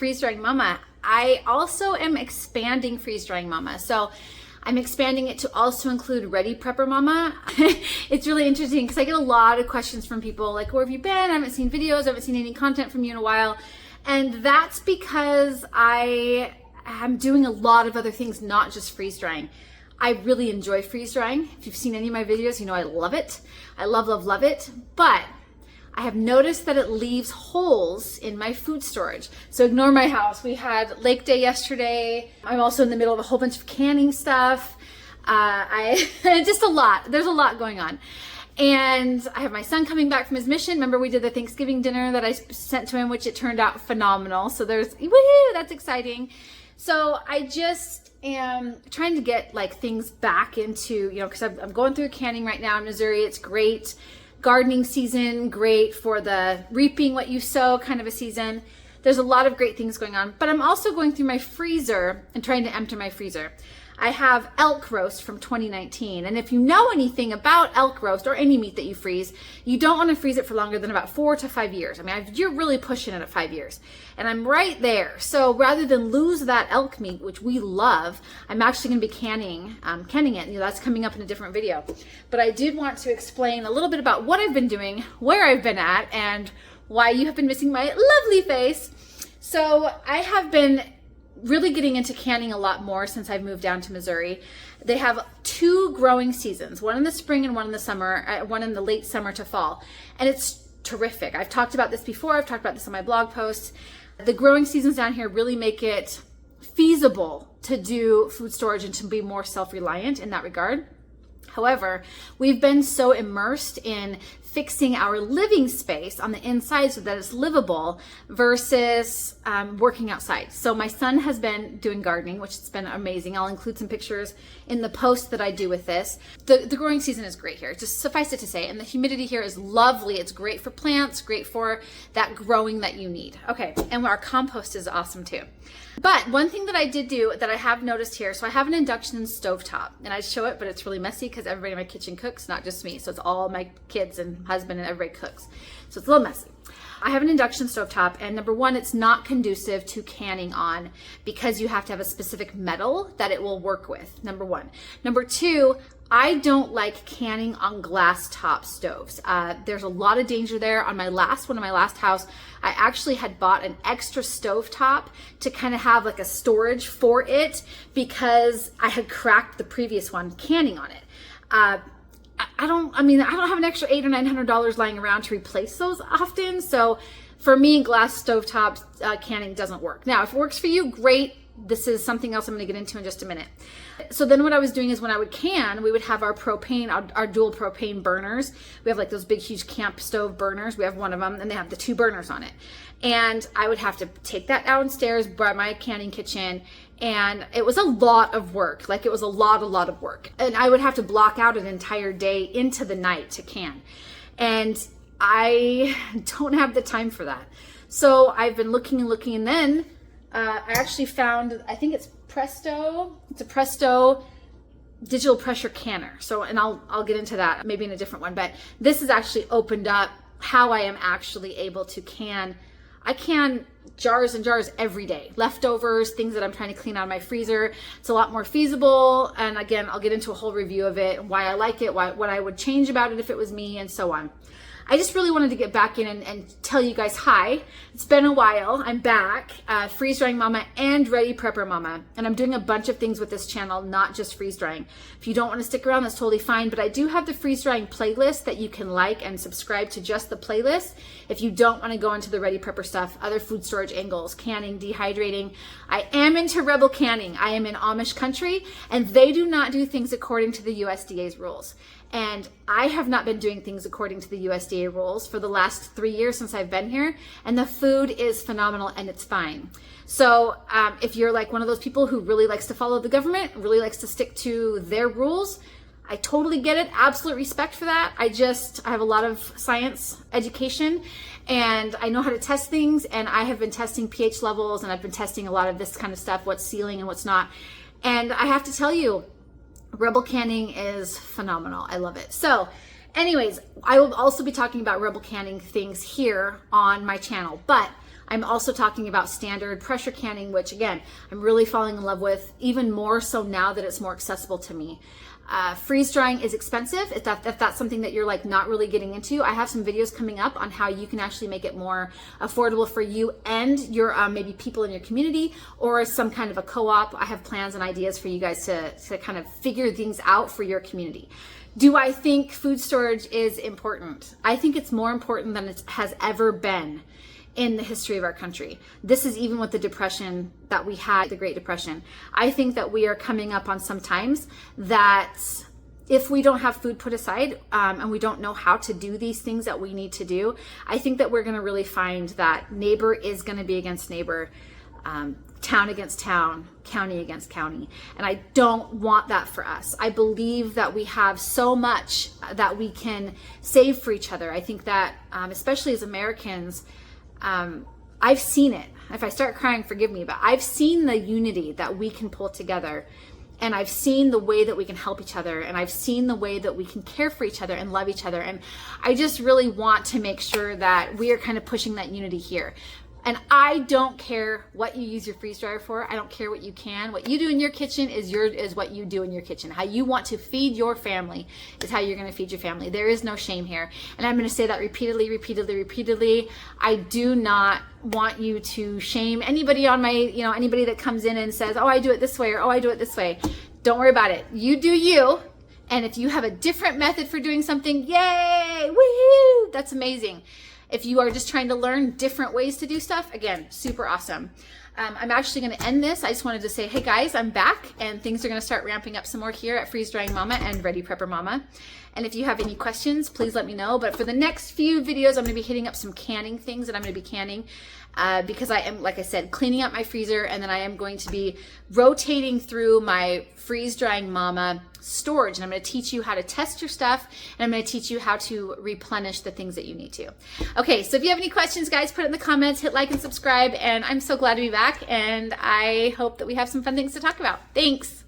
Freeze Drying Mama, I also am expanding Freeze Drying Mama. So I'm expanding it to also include Ready Prepper Mama. It's really interesting because I get a lot of questions from people like, where have you been? I haven't seen videos, I haven't seen any content from you in a while. And that's because I am doing a lot of other things, not just freeze drying. I really enjoy freeze drying. If you've seen any of my videos, you know I love it. I love, love, love it. But I have noticed that it leaves holes in my food storage. So ignore my house. We had Lake Day yesterday. I'm also in the middle of a whole bunch of canning stuff. Just a lot. There's a lot going on. And I have my son coming back from his mission. Remember we did the Thanksgiving dinner that I sent to him, which it turned out phenomenal. So there's, woohoo, that's exciting. So I just am trying to get like things back into, because I'm going through canning right now in Missouri. It's great. Gardening season, great for the reaping what you sow kind of a season. There's a lot of great things going on, but I'm also going through my freezer and trying to empty my freezer. I have elk roast from 2019. And if you know anything about elk roast or any meat that you freeze, you don't want to freeze it for longer than about 4 to 5 years. I mean, you're really pushing it at 5 years. And I'm right there. So rather than lose that elk meat, which we love, I'm actually going to be canning it. That's coming up in a different video. But I did want to explain a little bit about what I've been doing, where I've been at, and why you have been missing my lovely face. So I have been really getting into canning a lot more since I've moved down to Missouri. They have 2 growing seasons, one in the spring and one in the summer, one in the late summer to fall. And it's terrific. I've talked about this before. I've talked about this on my blog posts. The growing seasons down here really make it feasible to do food storage and to be more self-reliant in that regard. However, we've been so immersed in fixing our living space on the inside so that it's livable versus working outside. So my son has been doing gardening, which has been amazing. I'll include some pictures in the post that I do with this. The growing season is great here, just suffice it to say, and the humidity here is lovely. It's great for plants, great for that growing that you need. Okay, and our compost is awesome too. But one thing that I did do that I have noticed here, so I have an induction stovetop, and I show it, but it's really messy because everybody in my kitchen cooks, not just me. So it's all my kids and husband and everybody cooks. So it's a little messy. I have an induction stovetop, and number one, it's not conducive to canning on because you have to have a specific metal that it will work with, number one. Number two, I don't like canning on glass top stoves. There's a lot of danger there. On my last house, I actually had bought an extra stovetop to kind of have like a storage for it because I had cracked the previous one canning on it. I don't have an extra $800 or $900 lying around to replace those often. So for me, glass stovetop canning doesn't work. Now, if it works for you, great. This is something else I'm going to get into in just a minute. So then what I was doing is when I would can, we would have our propane, our dual propane burners. We have like those big, huge camp stove burners. We have one of them and they have the 2 burners on it. And I would have to take that downstairs by my canning kitchen. And it was a lot of work. Like it was a lot of work. And I would have to block out an entire day into the night to can. And I don't have the time for that. So I've been looking and then I actually found, I think it's Presto. It's a Presto digital pressure canner. So, and I'll get into that maybe in a different one, but this has actually opened up how I am actually able to can. I can jars and jars every day, leftovers, things that I'm trying to clean out of my freezer. It's a lot more feasible. And again, I'll get into a whole review of it, why I like it, what I would change about it if it was me, and so on. I just really wanted to get back in and tell you guys hi. It's been a while. I'm back, Freeze Drying Mama and Ready Prepper Mama. And I'm doing a bunch of things with this channel, not just freeze drying. If you don't want to stick around, that's totally fine. But I do have the freeze drying playlist that you can like and subscribe to just the playlist. If you don't want to go into the Ready Prepper stuff, other food storage angles, canning, dehydrating. I am into rebel canning. I am in Amish country and they do not do things according to the USDA's rules. And I have not been doing things according to the USDA rules for the last 3 years since I've been here. And the food is phenomenal and it's fine. So if you're like one of those people who really likes to follow the government, really likes to stick to their rules, I totally get it. Absolute respect for that. I have a lot of science education and I know how to test things. And I have been testing pH levels and I've been testing a lot of this kind of stuff, what's sealing and what's not. And I have to tell you, Rebel canning is phenomenal. I love it. So anyways, I will also be talking about Rebel canning things here on my channel, but I'm also talking about standard pressure canning, which again, I'm really falling in love with, even more so now that it's more accessible to me. Freeze drying is expensive. If that's something that you're like not really getting into, I have some videos coming up on how you can actually make it more affordable for you and your maybe people in your community, or some kind of a co-op. I have plans and ideas for you guys to kind of figure things out for your community. Do I think food storage is important? I think it's more important than it has ever been in the history of our country. This is even with the depression that we had, the Great Depression. I think that we are coming up on some times that if we don't have food put aside and we don't know how to do these things that we need to do, I think that we're going to really find that neighbor is going to be against neighbor, town against town, county against county. And I don't want that for us. I believe that we have so much that we can save for each other. I think that especially as Americans, I've seen it. If I start crying, forgive me, but I've seen the unity that we can pull together, and I've seen the way that we can help each other, and I've seen the way that we can care for each other and love each other. And I just really want to make sure that we are kind of pushing that unity here. And I don't care what you use your freeze dryer for. I don't care what you can. What you do in your kitchen is what you do in your kitchen. How you want to feed your family is how you're going to feed your family. There is no shame here. And I'm going to say that repeatedly. I do not want you to shame anybody on my, anybody that comes in and says, oh, I do it this way, or oh, I do it this way. Don't worry about it. You do you. And if you have a different method for doing something, yay, woohoo, that's amazing. If you are just trying to learn different ways to do stuff, again, super awesome. I'm actually going to end this. I just wanted to say, hey guys, I'm back, and things are going to start ramping up some more here at Freeze Drying Mama and Ready Prepper Mama. And if you have any questions, please let me know. But for the next few videos, I'm going to be hitting up some canning things that I'm going to be canning because I am, like I said, cleaning up my freezer, and then I am going to be rotating through my Freeze Drying Mama storage, and I'm going to teach you how to test your stuff, and I'm going to teach you how to replenish the things that you need to. Okay, so if you have any questions, guys, put it in the comments, hit like and subscribe, and I'm so glad to be back, and I hope that we have some fun things to talk about. Thanks.